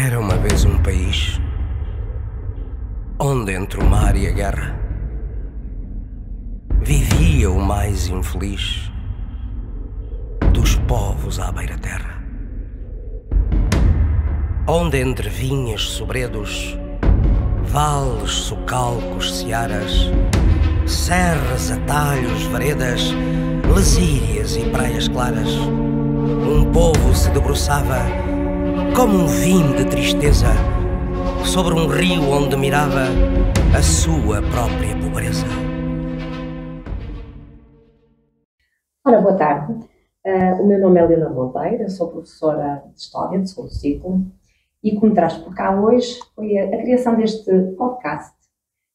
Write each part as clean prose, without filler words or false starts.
Era uma vez um país onde entre o mar e a guerra vivia o mais infeliz dos povos à beira-terra, onde entre vinhas, sobredos, vales, socalcos, searas, serras, atalhos, veredas, lesírias e praias claras, um povo se debruçava como um vinho de tristeza sobre um rio onde mirava a sua própria pobreza. Ora, boa tarde. O meu nome é Leonor Monteiro, sou professora de História de segundo ciclo e o que me traz por cá hoje foi a criação deste podcast,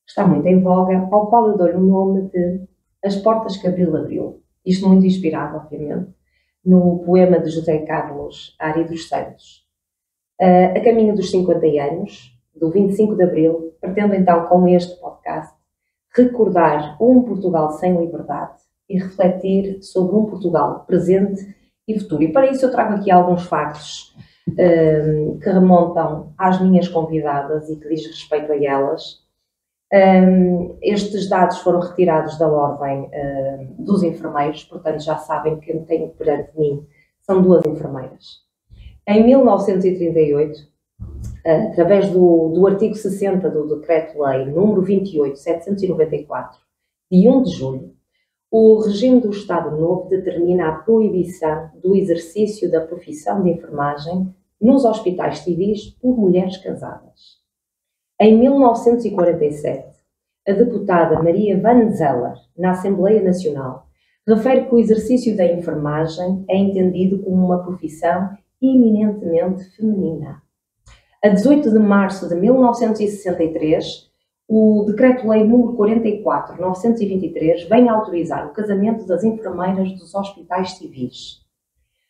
que está muito em voga, ao qual eu dou-lhe o nome de As Portas que Abril abriu. Isto muito inspirado, obviamente, no poema de José Carlos Ari dos Santos. A caminho dos 50 anos, do 25 de Abril, pretendo então, com este podcast, recordar um Portugal sem liberdade e refletir sobre um Portugal presente e futuro. E para isso eu trago aqui alguns factos que remontam às minhas convidadas e que diz respeito a elas. Estes dados foram retirados da ordem dos enfermeiros, portanto já sabem que eu tenho perante mim, são duas enfermeiras. Em 1938, através do artigo 60 do Decreto-Lei número 28.794, de 1 de julho, o regime do Estado Novo determina a proibição do exercício da profissão de enfermagem nos hospitais civis por mulheres casadas. Em 1947, a deputada Maria Van Zeller, na Assembleia Nacional, refere que o exercício da enfermagem é entendido como uma profissão eminentemente feminina. A 18 de março de 1963, o Decreto-Lei número 44.923 vem autorizar o casamento das enfermeiras dos hospitais civis.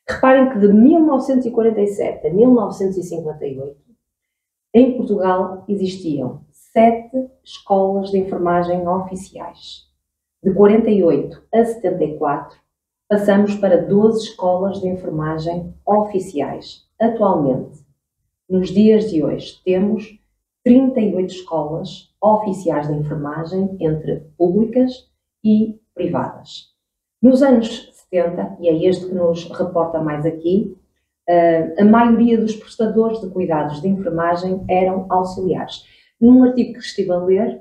Reparem que de 1947 a 1958, em Portugal existiam 7 escolas de enfermagem oficiais. De 48 a 74, passamos para 12 escolas de enfermagem oficiais. Atualmente, nos dias de hoje, temos 38 escolas oficiais de enfermagem, entre públicas e privadas. Nos anos 70, e é este que nos reporta mais aqui, a maioria dos prestadores de cuidados de enfermagem eram auxiliares. Num artigo que estive a ler,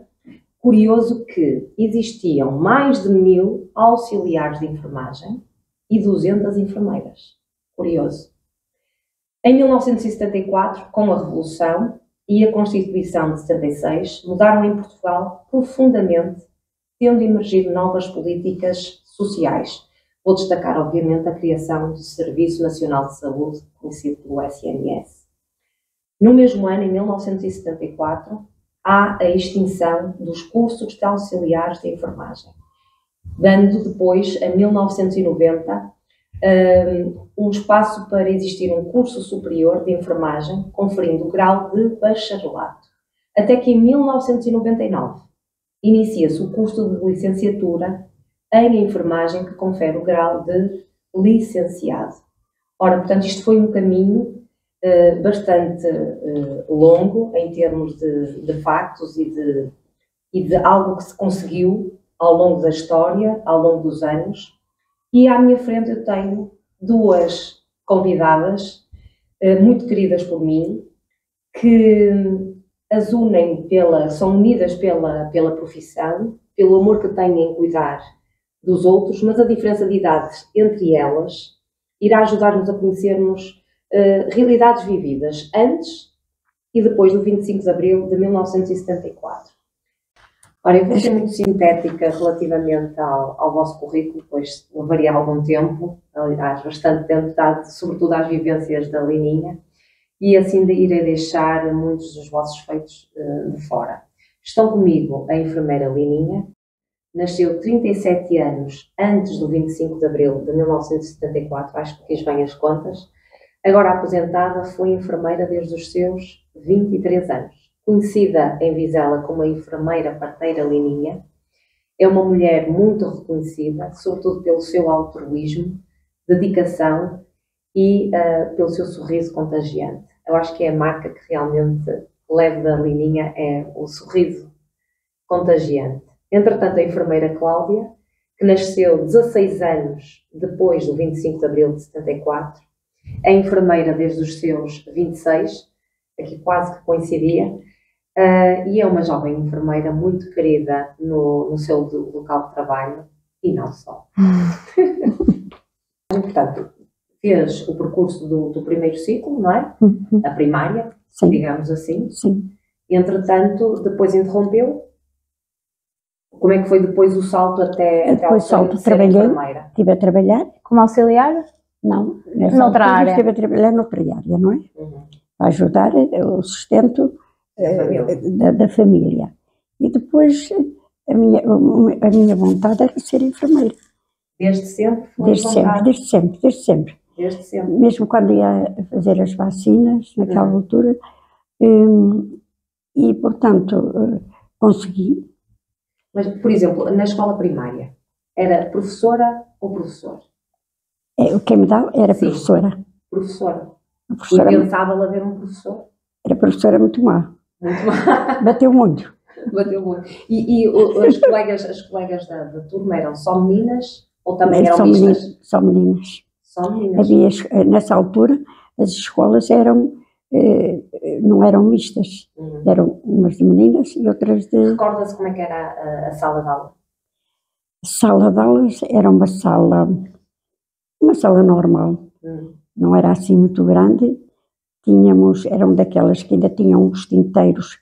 curioso que existiam mais de 1000 auxiliares de enfermagem e 200 enfermeiras. Curioso. Em 1974, com a Revolução e a Constituição de 76, mudaram em Portugal profundamente, tendo emergido novas políticas sociais. Vou destacar, obviamente, a criação do Serviço Nacional de Saúde, conhecido pelo SNS. No mesmo ano, em 1974, há a extinção dos cursos de auxiliares de enfermagem, dando depois, em 1990, um espaço para existir um curso superior de enfermagem, conferindo o grau de bacharelato. Até que em 1999 inicia-se o curso de licenciatura em enfermagem que confere o grau de licenciado. Ora, portanto, isto foi um caminho bastante longo em termos de factos e de algo que se conseguiu ao longo da história, ao longo dos anos. E à minha frente eu tenho duas convidadas muito queridas por mim, que as unem são unidas pela profissão, pelo amor que têm em cuidar dos outros, mas a diferença de idades entre elas irá ajudar-nos a conhecermos realidades vividas antes e depois do 25 de Abril de 1974. Ora, eu vou ser muito sintética relativamente ao vosso currículo, pois levaria algum tempo, aliás, bastante tempo, dado sobretudo às vivências da Lininha, e assim irei deixar muitos dos vossos feitos de fora. Estão comigo a enfermeira Lininha, nasceu 37 anos antes do 25 de Abril de 1974, acho que fiz bem as contas. Agora aposentada, foi enfermeira desde os seus 23 anos. Conhecida em Vizela como a enfermeira parteira Lininha, é uma mulher muito reconhecida, sobretudo pelo seu altruísmo, dedicação e pelo seu sorriso contagiante. eu acho que é a marca que realmente levo da Lininha, é o sorriso contagiante. Entretanto, a enfermeira Cláudia, que nasceu 16 anos depois do 25 de abril de 74, é enfermeira desde os seus 26, aqui quase que coincidia, e é uma jovem enfermeira muito querida no seu local de trabalho, e não só. Portanto, fez o percurso do primeiro ciclo, não é? A primária, sim, digamos assim. Sim. Entretanto, depois interrompeu. Como é que foi depois o salto até ao sonho de ser enfermeira? Estive a trabalhar. Como auxiliar? Não, noutra área. Estive a trabalhar noutra área, não é? Para ajudar o sustento da família. E depois a minha vontade era ser enfermeira. Desde sempre? Desde sempre. Mesmo quando ia fazer as vacinas, naquela altura, e portanto consegui. Mas, por exemplo, na escola primária, era professora ou professor? Quem me dava era professora. Professora. E pensava haver um professor? Era professora muito má. Muito má. Bateu muito. Bateu muito. E as colegas da turma eram só meninas ou também eram mistas? Só meninas. Só meninas. Havia, nessa altura, as escolas não eram mistas. Eram umas de meninas e outras de... Recorda-se como é que era a sala de aula? A sala de aulas era uma sala normal. Não era assim muito grande. Eram daquelas que ainda tinham os tinteiros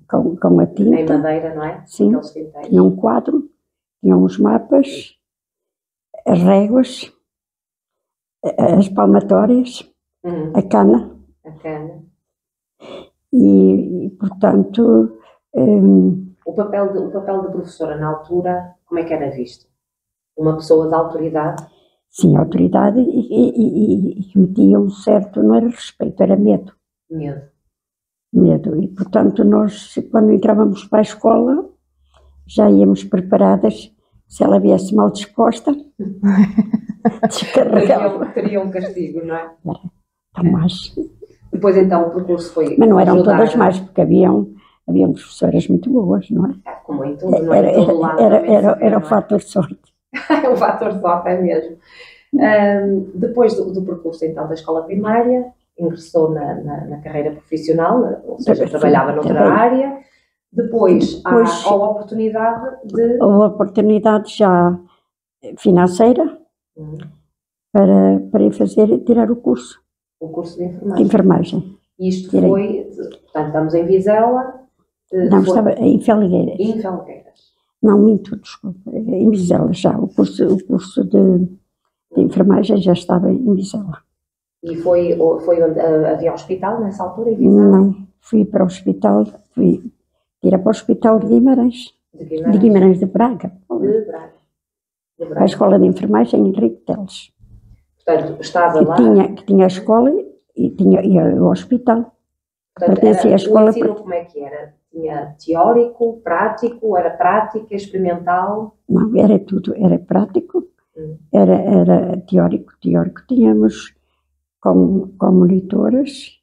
com a tinta. Em madeira, não é? Sim. Tinha um quadro, tinham os mapas, as réguas, as palmatórias, a cana. E portanto... O papel de professora na altura, como é que era visto? Uma pessoa de autoridade? Sim, autoridade e que metia um certo, não era respeito, era medo. Medo. E portanto nós, quando entrávamos para a escola, já íamos preparadas, se ela viesse mal disposta, descarregava. Teria um castigo, não é? Era mais. Depois então o percurso foi... Mas não eram todas más, porque haviam professoras muito boas, não é? Como em tudo, não é? Em todo lado era o fator sorte. O fator sorte é mesmo. Depois do percurso então da escola primária, ingressou na carreira profissional, ou seja, trabalhava noutra área. Depois há a oportunidade de... A oportunidade já financeira para ir tirar o curso. O curso de enfermagem. De enfermagem. Isto foi, portanto, estamos em Vizela. Não, estava em Felgueiras. Em Felgueiras. Não, minto, desculpa, em Vizela já. O curso de enfermagem já estava em Vizela. E foi onde havia hospital nessa altura em Vizela? Não, fui para o hospital, fui ir para o hospital de Guimarães. De Guimarães de Braga. De Braga. Para a escola de enfermagem Henrique Teles. Portanto, estava lá... Que tinha a escola e o hospital. Portanto, a escola... O ensino como é que era? Tinha teórico, prático, era prática, experimental? Não, era tudo, era prático, era teórico. Tínhamos com monitoras,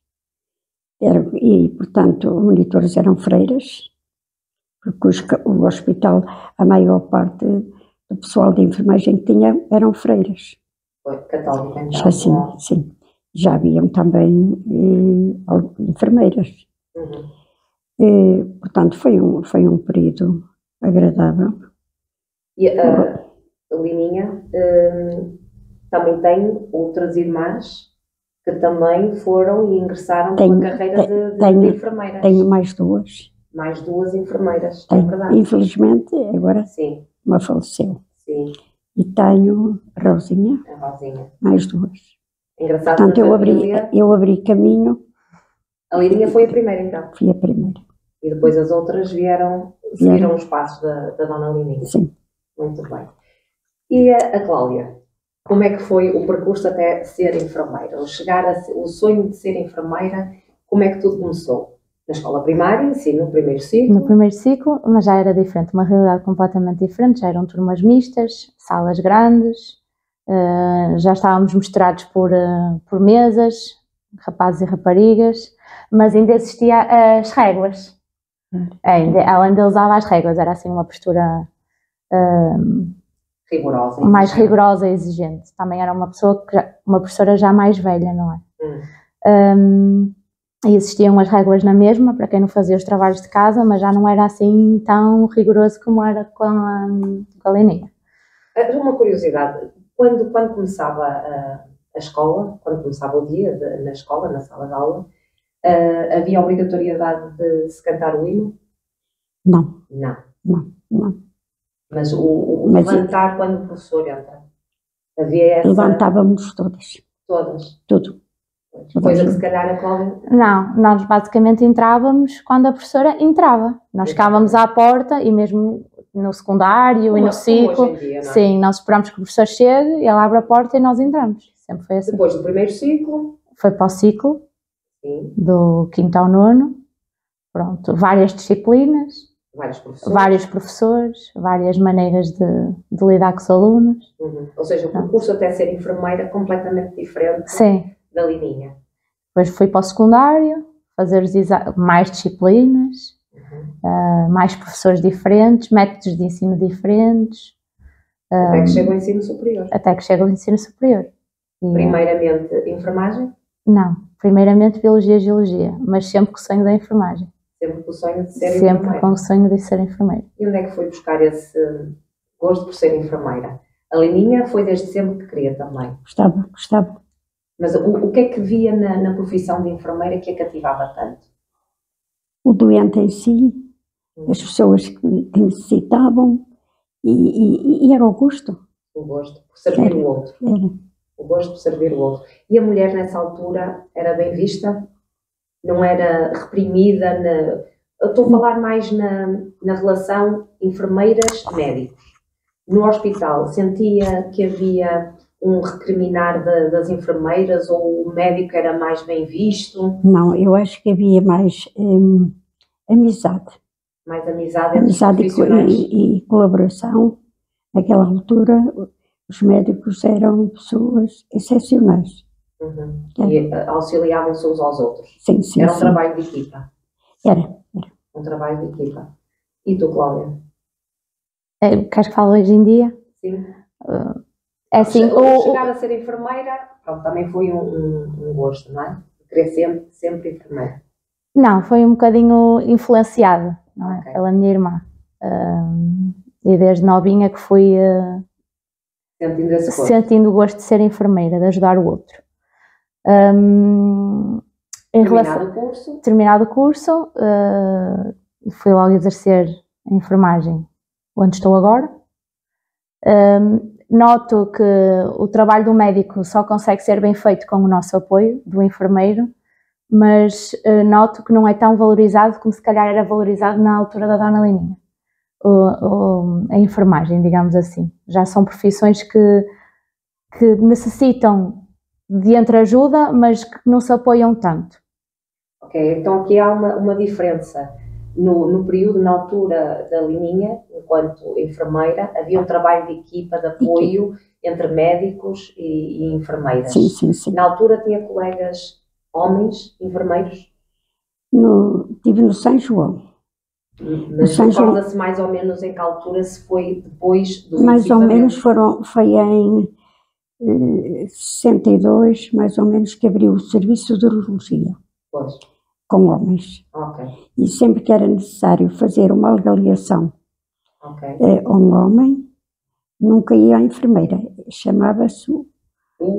e portanto, monitores eram freiras, porque o hospital, a maior parte do pessoal de enfermagem que tinha eram freiras. Foi católica então? Sim. Já haviam também enfermeiras. Portanto, foi um período agradável. E a Lininha também tem outras irmãs que também foram e ingressaram na carreira de enfermeira. Tenho mais duas. Mais duas enfermeiras, é verdade. Infelizmente, agora uma faleceu. Sim. E tenho a Rosinha. Mais duas. Engraçado. Portanto, eu abri caminho. A Lininha foi a primeira, então? Fui a primeira. E depois as outras seguiram os passos da Dona Lininha? Sim. Muito bem. E a Cláudia? Como é que foi o percurso até ser enfermeira? O sonho de ser enfermeira, como é que tudo começou? Na escola primária, sim, no primeiro ciclo? No primeiro ciclo, mas já era diferente, uma realidade completamente diferente, já eram turmas mistas, salas grandes, já estávamos misturados por mesas, rapazes e raparigas, mas ainda existia as réguas. Ela ainda usava as réguas, era assim uma postura Rigorosa. mais rigorosa e exigente. Também era uma professora já mais velha, não é? E existiam as réguas na mesma, para quem não fazia os trabalhos de casa, mas já não era assim tão rigoroso como era com a Leninha. Uma curiosidade, quando começava a escola, quando começava o dia na escola, na sala de aula, havia obrigatoriedade de se cantar o hino? Não. Não. Mas o levantar quando o professor entra? Havia essa... Levantávamos todas. Todas? Tudo. Coisa que se calhar a Cláudia... Não, nós basicamente entrávamos quando a professora entrava. Nós ficávamos à porta e mesmo no secundário e no ciclo. Hoje em dia, não é? Sim, nós esperamos que o professor chegue, ele abre a porta e nós entramos. Sempre foi assim. Depois do primeiro ciclo? Foi para o ciclo, sim. Do 5º ao 9º. Pronto, várias disciplinas. Vários professores, várias maneiras de lidar com os alunos. Ou seja, o curso até ser enfermeira é completamente diferente. Sim. Da Lininha. Depois fui para o secundário, fazer mais disciplinas, mais professores diferentes, métodos de ensino diferentes. Até que chega ao ensino superior. Até que chega ao ensino superior. Primeiramente, enfermagem? Não, primeiramente biologia e geologia, mas sempre com o sonho da enfermagem. Sempre com o sonho de ser enfermeira? Sempre com o sonho de ser enfermeira. E onde é que foi buscar esse gosto por ser enfermeira? A Lininha foi desde sempre que queria também? Gostava. Mas o que é que via na profissão de enfermeira que a cativava tanto? O doente em si, as pessoas que necessitavam e era o gosto. O gosto por servir o outro. O gosto por servir o outro. E a mulher nessa altura era bem vista? Não era reprimida? Eu estou a falar mais na relação enfermeiras-médicos. No hospital, sentia que havia um recriminar das enfermeiras ou o médico era mais bem visto? Não, eu acho que havia mais amizade. Mais amizade entre os profissionais? E colaboração. Naquela altura, os médicos eram pessoas excepcionais. E auxiliavam-se uns aos outros? Sim. Era um trabalho de equipa? Era. Um trabalho de equipa. E tu, Cláudia? Queres que fale hoje em dia? Sim. É assim, chegar a ser enfermeira, pronto, também foi um gosto, não é? Querer sempre enfermeira. Não, foi um bocadinho influenciada, não é? Pela minha irmã. E desde novinha que fui sentindo o gosto de ser enfermeira, de ajudar o outro. Terminado o curso, fui logo exercer a enfermagem onde estou agora. Noto que o trabalho do médico só consegue ser bem feito com o nosso apoio, do enfermeiro, mas noto que não é tão valorizado como se calhar era valorizado na altura da Dona Lininha. A enfermagem, digamos assim. Já são profissões que necessitam de entreajuda, mas que não se apoiam tanto. Ok, então aqui há uma diferença. No período, na altura da Lininha, enquanto enfermeira, havia um trabalho de equipa, de apoio entre médicos e enfermeiras. Sim. Na altura tinha colegas homens, enfermeiros? Estive no São João. Mas recorda-se mais ou menos em que altura se foi depois do mais ou menos foi em 62, mais ou menos, que abriu o serviço de urologia. Pois. Com homens. Ok. E sempre que era necessário fazer uma avaliação a um homem, nunca ia à enfermeira. Chamava-se,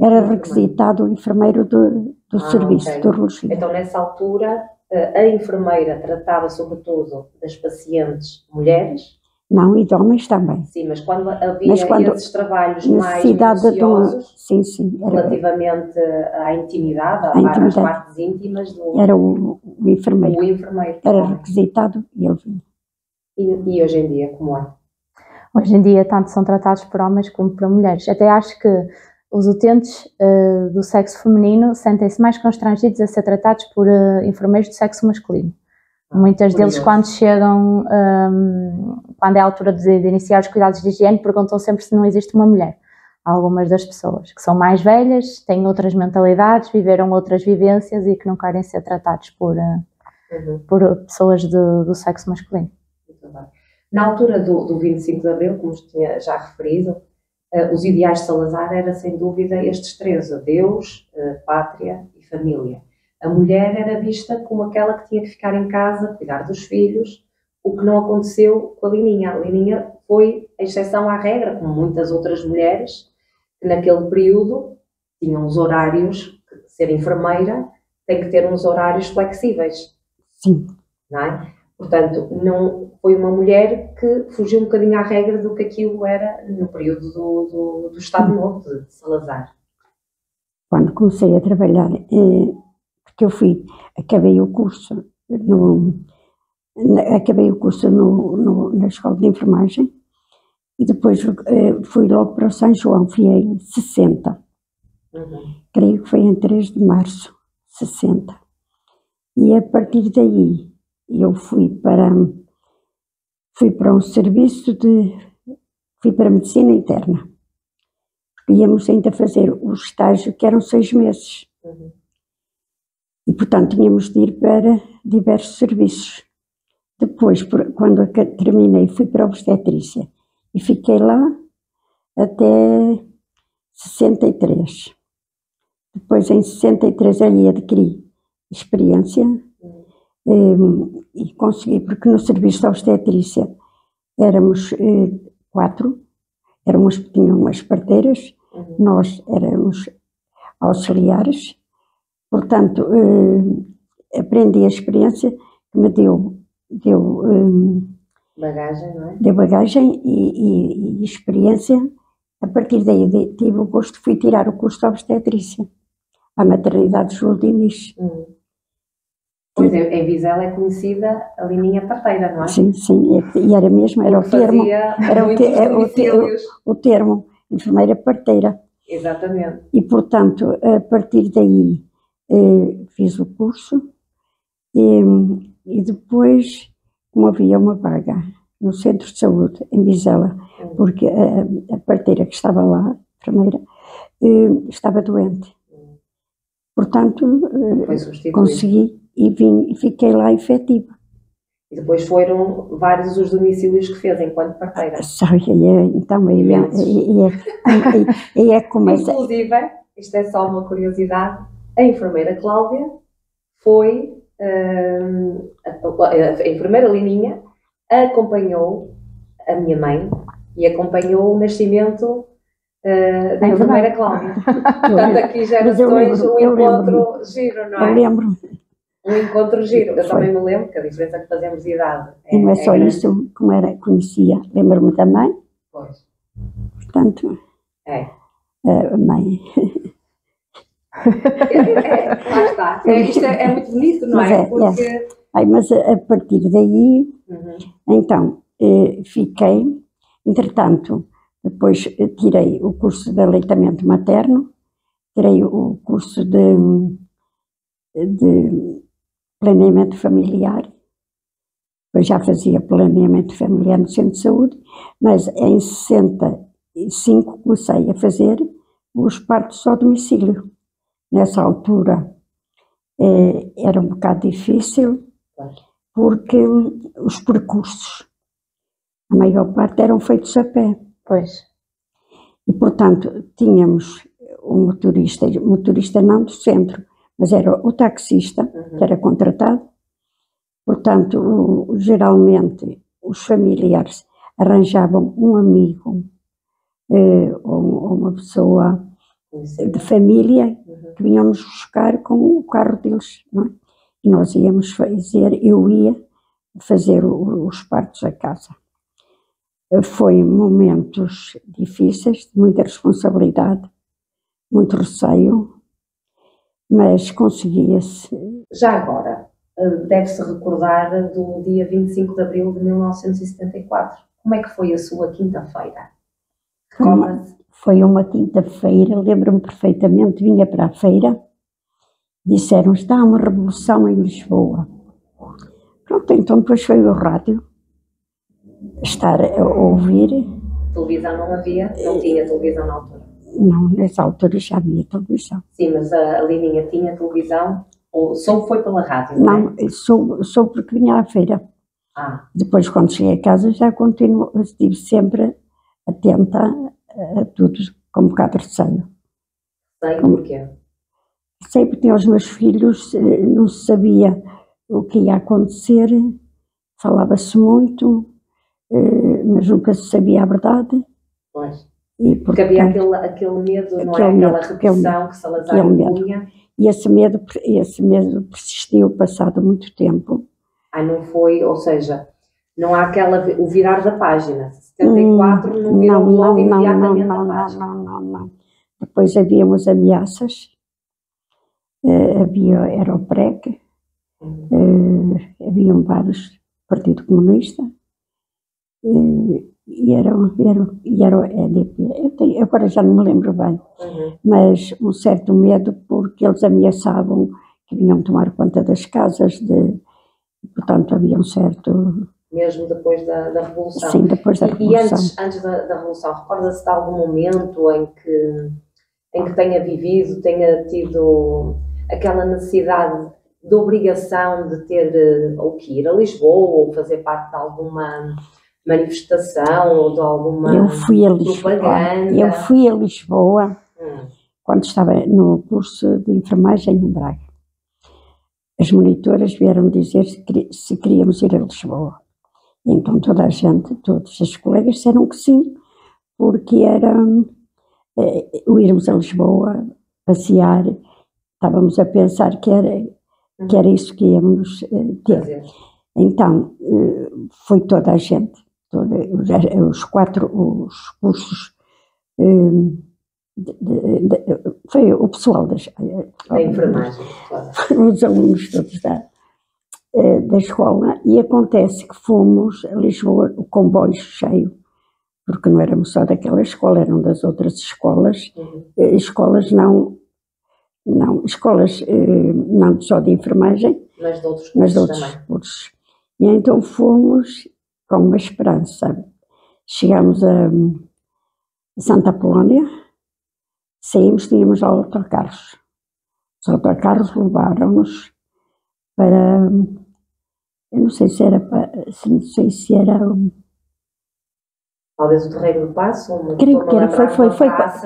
era requisitado o enfermeiro do serviço de urologia. Então, nessa altura, a enfermeira tratava sobretudo das pacientes mulheres? Não, e de homens também. Sim, mas quando havia esses trabalhos mais minuciosos, relativamente à intimidade, às partes íntimas do... Era o enfermeiro. O enfermeiro. Era requisitado e ele vinha. E hoje em dia, como é? Hoje em dia, tanto são tratados por homens como por mulheres. Até acho que os utentes do sexo feminino sentem-se mais constrangidos a ser tratados por enfermeiros do sexo masculino. Muitas deles, quando chegam, quando é a altura de iniciar os cuidados de higiene, perguntam sempre se não existe uma mulher. algumas das pessoas, que são mais velhas, têm outras mentalidades, viveram outras vivências e que não querem ser tratados por pessoas do sexo masculino. Muito bem. Na altura do 25 de Abril, como tinha já referido, os ideais de Salazar eram sem dúvida estes três: Deus, pátria e família. A mulher era vista como aquela que tinha que ficar em casa, cuidar dos filhos, o que não aconteceu com a Lininha. A Lininha foi a exceção à regra, como muitas outras mulheres, que naquele período tinham os horários, ser enfermeira tem que ter uns horários flexíveis. Sim. Não é? Portanto, não foi uma mulher que fugiu um bocadinho à regra do que aquilo era no período do Estado Novo de Salazar. Quando comecei a trabalhar, porque eu acabei o curso na Escola de Enfermagem e depois fui logo para o São João, fui em 60. Creio que foi em 3 de março, 60. E a partir daí eu fui para um serviço fui para a medicina interna. Íamos ainda fazer o estágio, que eram 6 meses. E, portanto, tínhamos de ir para diversos serviços. Depois, quando terminei, fui para a obstetrícia e fiquei lá até 63. Depois, em 63, ali adquiri experiência e consegui, porque no serviço da obstetrícia éramos 4, tinham umas parteiras, nós éramos auxiliares, portanto, aprendi a experiência que me deu bagagem, não é? Deu bagagem e experiência. A partir daí tive o gosto, fui tirar o curso de obstetrícia à maternidade Júlio Diniz. Pois é, em Vizela é conhecida a Lininha parteira, não é? Sim, e era mesmo, era o termo, o termo, enfermeira parteira. Exatamente. E, portanto, a partir daí fiz o curso e depois, como havia uma vaga no centro de saúde, em Vizela, porque a parteira que estava lá, a enfermeira, estava doente. Portanto, consegui e fiquei lá efetiva. E depois foram vários os domicílios que fez enquanto parteira. Então, é começa. Inclusive, isto é só uma curiosidade, a enfermeira Cláudia foi, a enfermeira Lininha acompanhou a minha mãe e acompanhou o nascimento da enfermeira Cláudia. Portanto, aqui gerações, um encontro giro, não é? Eu lembro. Um encontro giro. Eu também me lembro que a diferença que fazemos de idade e não é só isso, como conhecia, lembro-me da mãe. Pois. Portanto, a mãe. Lá está. Isto é muito bonito, não é? Porque... Mas a partir daí, então, fiquei, entretanto, depois tirei o curso de aleitamento materno, tirei o curso de planeamento familiar, depois já fazia planeamento familiar no centro de saúde, mas em 65 comecei a fazer os partos ao domicílio. Nessa altura era um bocado difícil, porque os percursos, a maior parte eram feitos a pé. Pois. E, portanto, tínhamos o motorista não do centro, mas era o taxista, que era contratado. Portanto, geralmente, os familiares arranjavam um amigo ou uma pessoa de família que vinham nos buscar com o carro deles, não é? E nós íamos eu ia fazer os partos a casa. Foi momentos difíceis, de muita responsabilidade, muito receio, mas conseguia-se. Já agora, deve-se recordar do dia 25 de abril de 1974. Como é que foi a sua quinta-feira? Foi uma quinta-feira, lembro-me perfeitamente, vinha para a feira, disseram, está uma revolução em Lisboa. Pronto, então depois foi o rádio, estar a ouvir. Televisão não havia, não tinha televisão na altura. Não, nessa altura já havia televisão. Sim, mas a Lininha tinha televisão? Ou só foi pela rádio? Não, sou porque vinha à feira. Depois, quando cheguei a casa, já continuo, estive sempre atenta a tudo, com um bocado de receio. Sei porquê? Sei porque tinha os meus filhos, não se sabia o que ia acontecer, falava-se muito, mas nunca se sabia a verdade. Pois. E, porque havia aquele medo, não é? Aquela repetição que Salazar punha. E esse medo persistiu passado muito tempo. Não foi, ou seja, não há o virar da página. 74 não virou logo imediatamente a página. Não. Depois havíamos ameaças, era o PREC, haviam vários, Partido Comunista, e era o EDP. Agora já não me lembro bem, mas um certo medo porque eles ameaçavam que vinham tomar conta das casas, portanto havia um certo... Mesmo depois da Revolução? Sim, depois da Revolução. E antes da Revolução, recorda-se de algum momento em que tenha vivido, tenha tido aquela necessidade de obrigação de ter ou que ir a Lisboa ou fazer parte de alguma manifestação ou de alguma propaganda? Eu fui a Lisboa quando estava no curso de enfermagem em Braga. As monitoras vieram dizer se queríamos ir a Lisboa. Então toda a gente, todos os colegas disseram que sim, porque era o irmos a Lisboa, passear, estávamos a pensar que era isso que íamos ter. Então foi toda a gente, os cursos, foi o pessoal da enfermagem, os alunos todos da escola, e acontece que fomos a Lisboa, o comboio cheio, porque não éramos só daquela escola, eram das outras escolas, escolas não só de enfermagem, mas de outros cursos. E então fomos com uma esperança. Chegámos a Santa Apolónia, saímos, tínhamos autocarros. Os autocarros levaram-nos para, eu não sei se era talvez o Terreiro do Paço?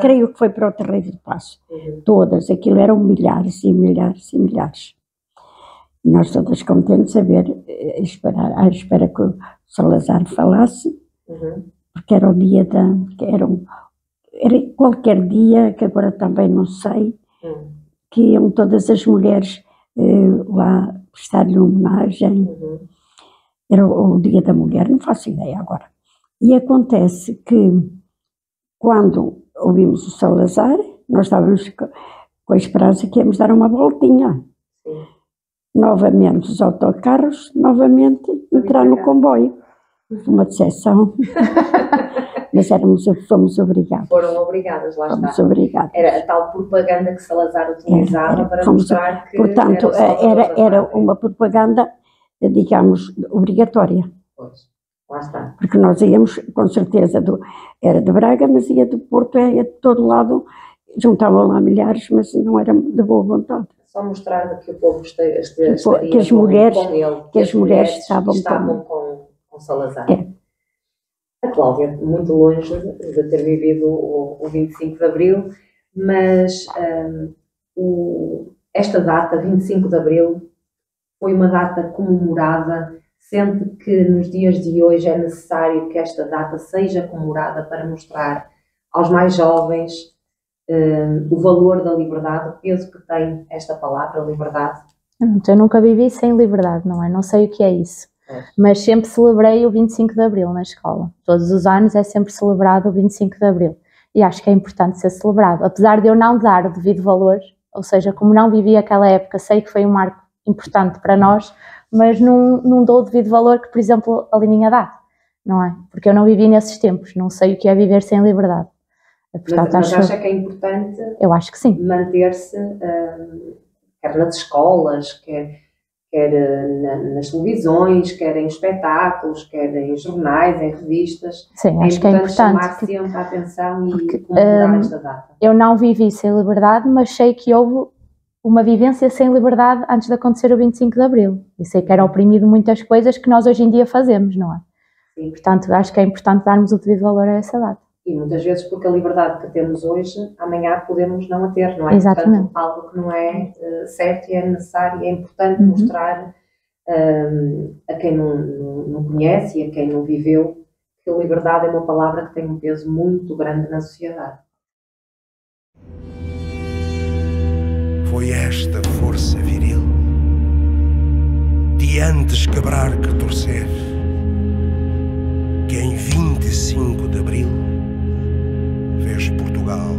Creio que foi para o Terreiro do Paço. Todas, aquilo eram milhares e milhares e milhares. E nós todas contentes a ver, à espera que o Salazar falasse, porque era o dia era qualquer dia, que agora também não sei, que iam todas as mulheres lá prestar-lhe homenagem. Era o dia da mulher, não faço ideia agora. E acontece que, quando ouvimos o Salazar, nós estávamos com a esperança que íamos dar uma voltinha. Novamente os autocarros, novamente entrar no comboio. Uma decepção. Mas fomos obrigados. Foram obrigadas, lá fomos está. Obrigados. Era a tal propaganda que Salazar utilizava para mostrar que... Portanto, era uma propaganda, digamos, obrigatória. Pois, lá está. Porque nós íamos, com certeza, era de Braga, mas ia do Porto, ia de todo lado, juntavam lá milhares, mas não era de boa vontade. Só mostrar que o povo estaria que as mulheres, com ele, que as mulheres estavam com Salazar. A Cláudia, muito longe de ter vivido o 25 de Abril, mas esta data, 25 de Abril, foi uma data comemorada. Sente que nos dias de hoje é necessário que esta data seja comemorada para mostrar aos mais jovens o valor da liberdade, o peso que tem esta palavra, liberdade? Eu nunca vivi sem liberdade, não é? Não sei o que é isso. Mas sempre celebrei o 25 de Abril na escola. Todos os anos é sempre celebrado o 25 de Abril. E acho que é importante ser celebrado. Apesar de eu não dar o devido valor, ou seja, como não vivi aquela época, sei que foi um marco importante para nós, mas não dou o devido valor que, por exemplo, a Lininha dá, não é? Porque eu não vivi nesses tempos, não sei o que é viver sem liberdade. Portanto, mas acha que é importante? Eu acho que sim. Manter-se, quer nas escolas, quer quer nas televisões, quer em espetáculos, quer em jornais, em revistas. Sim, acho que é importante chamar sempre a atenção e comemorar esta data. Eu não vivi sem liberdade, mas sei que houve uma vivência sem liberdade antes de acontecer o 25 de Abril. E sei que era oprimido muitas coisas que nós hoje em dia fazemos, não é? Sim. Portanto, acho que é importante darmos o devido valor a essa data. E muitas vezes porque a liberdade que temos hoje, amanhã podemos não a ter, não é? Exatamente. Portanto, algo que não é certo e é necessário e é importante mostrar a quem não conhece e a quem não viveu que a liberdade é uma palavra que tem um peso muito grande na sociedade. Foi esta força viril, de antes quebrar que torcer, que em 25 de Abril fez Portugal